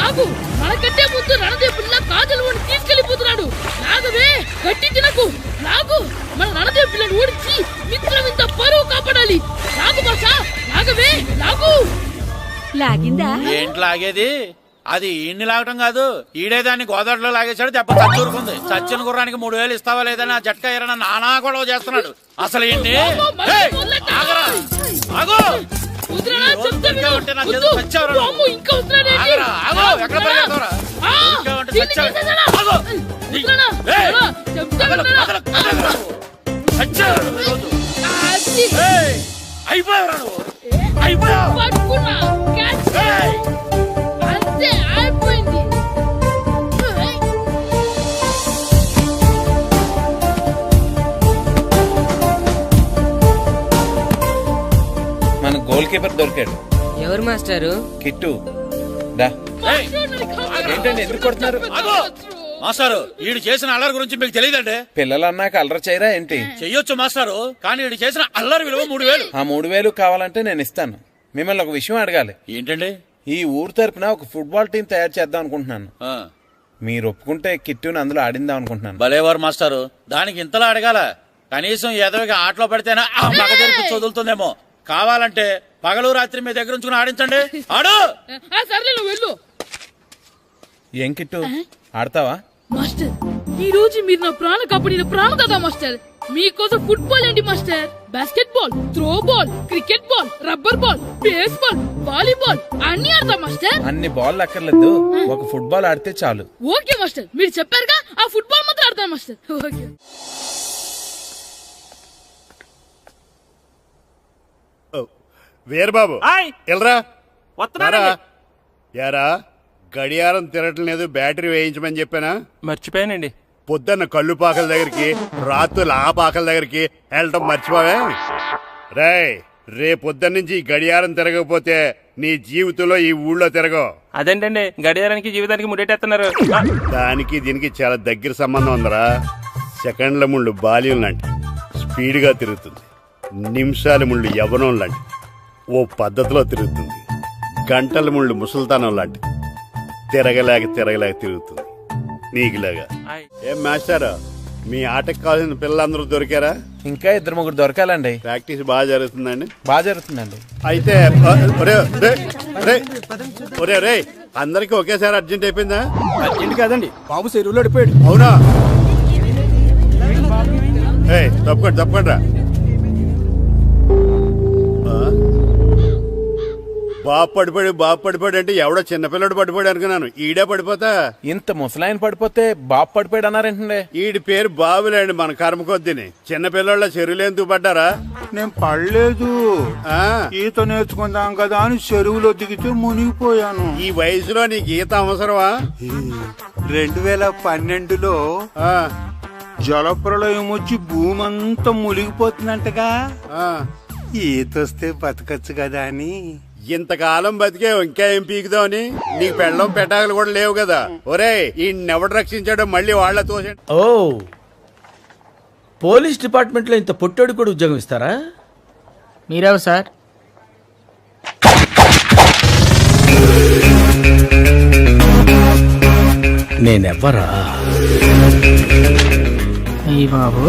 [SPEAKER 5] నాకు మనకంటే ముందు రణదేవ్ పిల్ల కాజల్ ఓడి తీసుకెళ్లిపోతున్నాడు. నాగవే గట్టి తినకు. నాకు మన రణదేవ్ పిల్లని ఓడించి మిత్రం ఇంత పరువు కాపాడాలి. నాకు భాష నాగవే నాకు
[SPEAKER 8] లాగిందా?
[SPEAKER 12] ఏంటి లాగేది? అది ఈయన్ని లాగటం కాదు, ఈడే దాన్ని గోదావరిలో లాగేశాడు. దెబ్బ చచ్చూరుకుంది. చచ్చిన గుర్రానికి 3000 ఇస్తావా లేదని ఆ జట్కా ఏరన్నా నానా గొడవ చేస్తున్నాడు. అసలు ఏంటి?
[SPEAKER 5] అంతే అయిపోయింది.
[SPEAKER 9] మన గోల్ కీపర్ దొరికాడు.
[SPEAKER 10] ఎవరు మాస్టారు?
[SPEAKER 9] కిట్టు. దా. ఏంటండి ఎందుకు కొడుతున్నారు?
[SPEAKER 12] మాస్టారు, ఈడు చేసిన అల్లరి గురించి మీకు తెలియదండి.
[SPEAKER 9] పిల్లలు అన్నాక అల్లరి చేయరా ఏంటి?
[SPEAKER 12] చెయ్యొచ్చు మాస్టారు, కానీ ఈడు చేసిన అల్లరి విలువ 3000.
[SPEAKER 9] ఆ 3000 కావాలంటే నేను ఇస్తాను. మిమ్మల్ని ఒక విషయం అడగాలి.
[SPEAKER 12] ఏంటండి?
[SPEAKER 9] ఈ ఊరు తరపున ఒక ఫుట్బాల్ టీం తయారు చేద్దాం అనుకుంటున్నాను. మీరు ఒప్పుకుంటే కిట్టుని అందులో ఆడిందాం అనుకుంటున్నాను.
[SPEAKER 12] భలేవారు మాస్టారు, దానికి ఇంతలా అడగాల? కనీసం ఏదోగా ఆటలో పడితేనా ఆ మగ తెరిపి చదువుతుందేమో. కావాలంటే పగలు రాత్రి మీ దగ్గర ఉంచుకుని ఆడించండి. ఆడు.
[SPEAKER 5] సర్లే నువ్వు వెళ్ళు.
[SPEAKER 9] ఏం కిట్టు ఆడతావా?
[SPEAKER 5] మాస్టర్, ఈ రోజు మీరు నా ప్రాణ కాపాడిన ప్రాణ కదా మాస్టర్. మీకోసం ఫుట్బాల్ ఏంటి master, basket ball, throw ball, cricket ball, rubber ball, base ball, volleyball అన్ని ఆడతా మాస్టర్.
[SPEAKER 9] అన్ని బాల్ అక్కర్లేదు, ఒక ఫుట్బాల్ ఆడితే చాలు.
[SPEAKER 5] ఓకే మాస్టర్, మీరు చెప్పారుగా, ఆ ఫుట్బాల్ మాత్రం ఆడతాను మాస్టర్. ఓకే.
[SPEAKER 1] వీరబాబు ఎల్రా యారా, గడియారం తిరగటం లేదు, బ్యాటరీ వేయించమని చెప్పానా?
[SPEAKER 9] మర్చిపోయానండి.
[SPEAKER 1] పొద్దున్న కళ్ళు పాకల దగ్గరికి, రాత్రులు ఆ పాకల దగ్గరికి వెళ్ళటం మర్చిపోవే. రేపొద్దున్న నుంచి ఈ గడియారం తిరగకపోతే నీ జీవితంలో ఈ ఊళ్ళో తిరగవు.
[SPEAKER 9] అదేంటండి గడియారానికి జీవితానికి ముడేటేస్తున్నారు?
[SPEAKER 1] దానికి దీనికి చాలా దగ్గర సంబంధం ఉందరా. సెకండ్ల ముళ్ళు బాల్యం లాంటి స్పీడ్గా తిరుగుతుంది. నిమిషాల ముళ్ళు యవ్వనం లాంటి ఓ పద్ధతిలో తిరుగుతుంది. గంటల ముళ్ళు ముసల్తానం లాంటి తిరగలేక తిరుగుతుంది నీకులాగా. ఏం మాస్టర్, మీ ఆటకు కావాల్సిన పిల్లలందరూ దొరికారా?
[SPEAKER 9] ఇంకా 2-3 దొరకాలండి.
[SPEAKER 1] ప్రాక్టీస్ బాగా జరుగుతుందండి?
[SPEAKER 9] బాగా జరుగుతుందండి.
[SPEAKER 1] అయితే రే అందరికి ఒకేసారి అర్జెంట్ అయిపోయిందా?
[SPEAKER 3] అర్జెంట్ కాదండి, బాబు చెరువులో అడిపోయాడు.
[SPEAKER 1] అవునా? తప్పకుండా బాబు పడిపోయాడు అంటే ఎవడో చిన్నపిల్లడు పడిపోయాడు అనుకున్నాను. ఈడే పడిపోతా.
[SPEAKER 14] ఇంత ముసలాయన పడిపోతే బాబు పడిపోయాడు అన్నారేంటండి?
[SPEAKER 1] ఈడి పేరు బాబులేండి, మన కర్మ కొద్దిని. చిన్నపిల్లల చెరువులు ఎందుకు పడ్డారా?
[SPEAKER 4] నేను పడలేదు, ఈత నేర్చుకుందాం కదా అని చెరువులో దిగితే మునిగిపోయాను.
[SPEAKER 1] ఈ వయసులో నీకు ఈత అవసరమా?
[SPEAKER 4] 2012లో జలప్రలయం వచ్చి భూమి అంతా మునిగిపోతుందంటగా. ఈతొస్తే బతకచ్చు కదా అని.
[SPEAKER 1] ఇంతకాలం బతికే ఇంకా ఏం పీకుదామని? నీకు పెళ్ళం పెట్టాకలు కూడా లేవు కదా. ఒరే ఈయన్నెవడు రక్షించాడో మళ్ళీ వాళ్ళ తోసండి.
[SPEAKER 15] ఓ, పోలీస్ డిపార్ట్మెంట్ లో ఇంత పొట్టోడు కూడా ఉద్యోగం ఇస్తారా?
[SPEAKER 16] మీరెవరు సార్?
[SPEAKER 15] నేనెవ్వరా?
[SPEAKER 16] బాబు